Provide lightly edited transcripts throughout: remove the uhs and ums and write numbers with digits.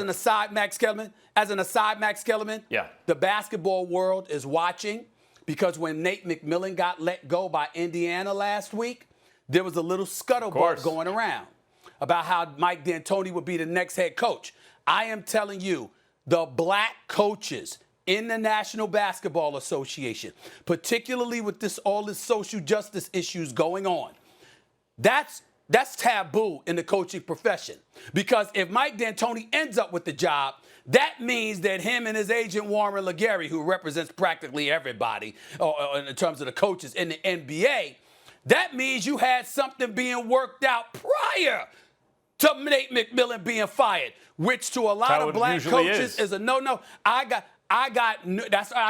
an aside, Max Kellerman, Yeah. the basketball world is watching because when Nate McMillan got let go by Indiana last week, there was a little scuttlebutt going around about how Mike DAntoni would be the next head coach. I am telling you, the black coaches in the National Basketball Association, particularly with all this social justice issues going on, that's taboo in the coaching profession. Because if Mike DAntoni ends up with the job, that means that him and his agent Warren Legary, who represents practically everybody in terms of the coaches in the NBA, that means you had something being worked out prior to Nate McMillan being fired, which to a lot of black coaches is a no-no. I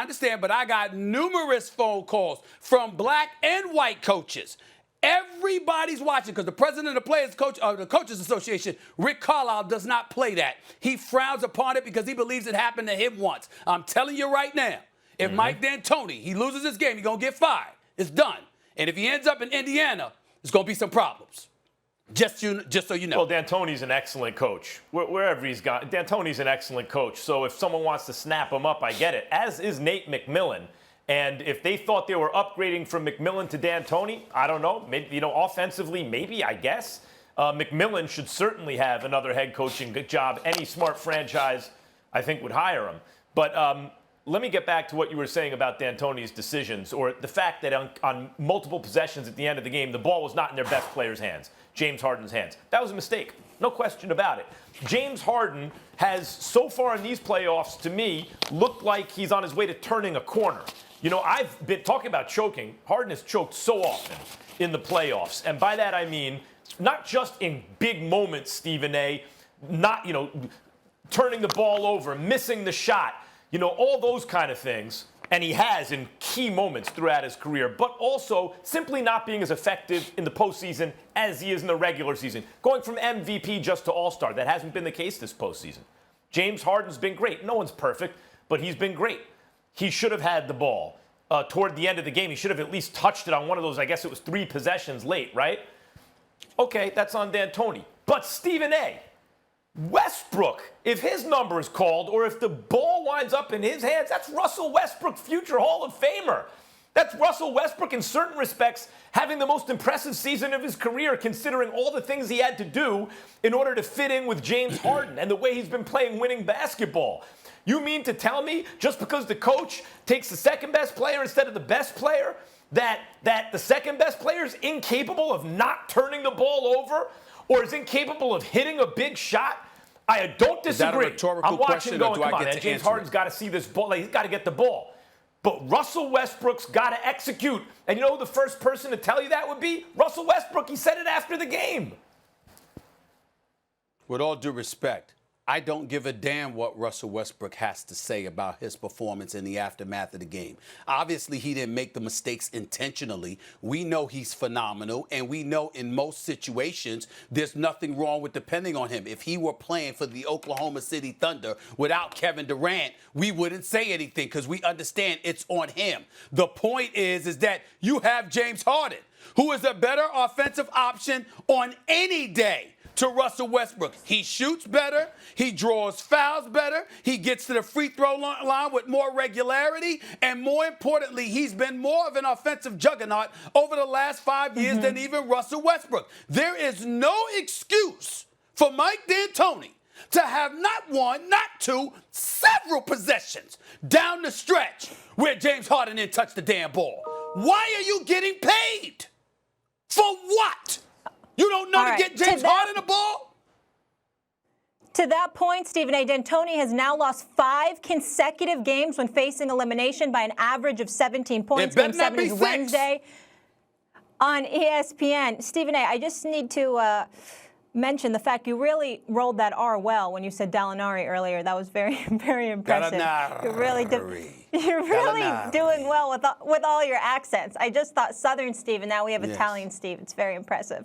understand, but I got numerous phone calls from black and white coaches. Everybody's watching because the president of the Coaches Association, Rick Carlisle, does not play that. He frowns upon it because he believes it happened to him once. I'm telling you right now, if Mike DAntoni, he loses this game, he's going to get fired. It's done. And if he ends up in Indiana, there's going to be some problems. Just so you know. Well, D'Antoni's an excellent coach. Wherever he's gone, D'Antoni's an excellent coach. So if someone wants to snap him up, I get it. As is Nate McMillan. And if they thought they were upgrading from McMillan to D'Antoni, I don't know. Maybe, offensively, maybe, I guess. McMillan should certainly have another head coaching job. Any smart franchise, I think, would hire him. But let me get back to what you were saying about D'Antoni's decisions, or the fact that on multiple possessions at the end of the game, the ball was not in their best player's hands, James Harden's hands. That was a mistake. No question about it. James Harden has, so far in these playoffs, to me, looked like he's on his way to turning a corner. I've been talking about choking. Harden has choked so often in the playoffs. And by that I mean not just in big moments, Stephen A., not, turning the ball over, missing the shot, all those kind of things. And he has in key moments throughout his career, but also simply not being as effective in the postseason as he is in the regular season. Going from MVP just to All-Star, that hasn't been the case this postseason. James Harden's been great. No one's perfect, but he's been great. He should have had the ball toward the end of the game. He should have at least touched it on one of those, I guess it was 3 possessions late, right? Okay, that's on D'Antoni. But Stephen A., Westbrook, if his number is called or if the ball winds up in his hands, that's Russell Westbrook, future Hall of Famer. That's Russell Westbrook in certain respects having the most impressive season of his career considering all the things he had to do in order to fit in with James Harden and the way he's been playing winning basketball. You mean to tell me just because the coach takes the second best player instead of the best player, that the second best player is incapable of not turning the ball over or is incapable of hitting a big shot? I don't disagree. Is that a rhetorical I'm watching question, going, or do come I on, get man, to James answer Harden's got to see this ball. He's got to get the ball. But Russell Westbrook's got to execute. And you know who the first person to tell you that would be? Russell Westbrook. He said it after the game. With all due respect, I don't give a damn what Russell Westbrook has to say about his performance in the aftermath of the game. Obviously, he didn't make the mistakes intentionally. We know he's phenomenal, and we know in most situations there's nothing wrong with depending on him. If he were playing for the Oklahoma City Thunder without Kevin Durant, we wouldn't say anything because we understand it's on him. The point is that you have James Harden, who is a better offensive option on any day to Russell Westbrook. He shoots better. He draws fouls better. He gets to the free throw line with more regularity. And more importantly, he's been more of an offensive juggernaut over the last 5 years than even Russell Westbrook. There is no excuse for Mike DAntoni to have not one, not two, several possessions down the stretch where James Harden didn't touch the damn ball. Why are you getting paid? For what? You don't know to get James Harden the ball? To that point, Stephen A. D'Antoni has now lost 5 consecutive games when facing elimination by an average of 17 points. Game 7 is Wednesday on ESPN. Stephen A., I just need to mention the fact you really rolled that R well when you said Gallinari earlier. That was very, very impressive. You're really doing well with all your accents. I just thought Southern Steve, and now we have Italian Steve. It's very impressive.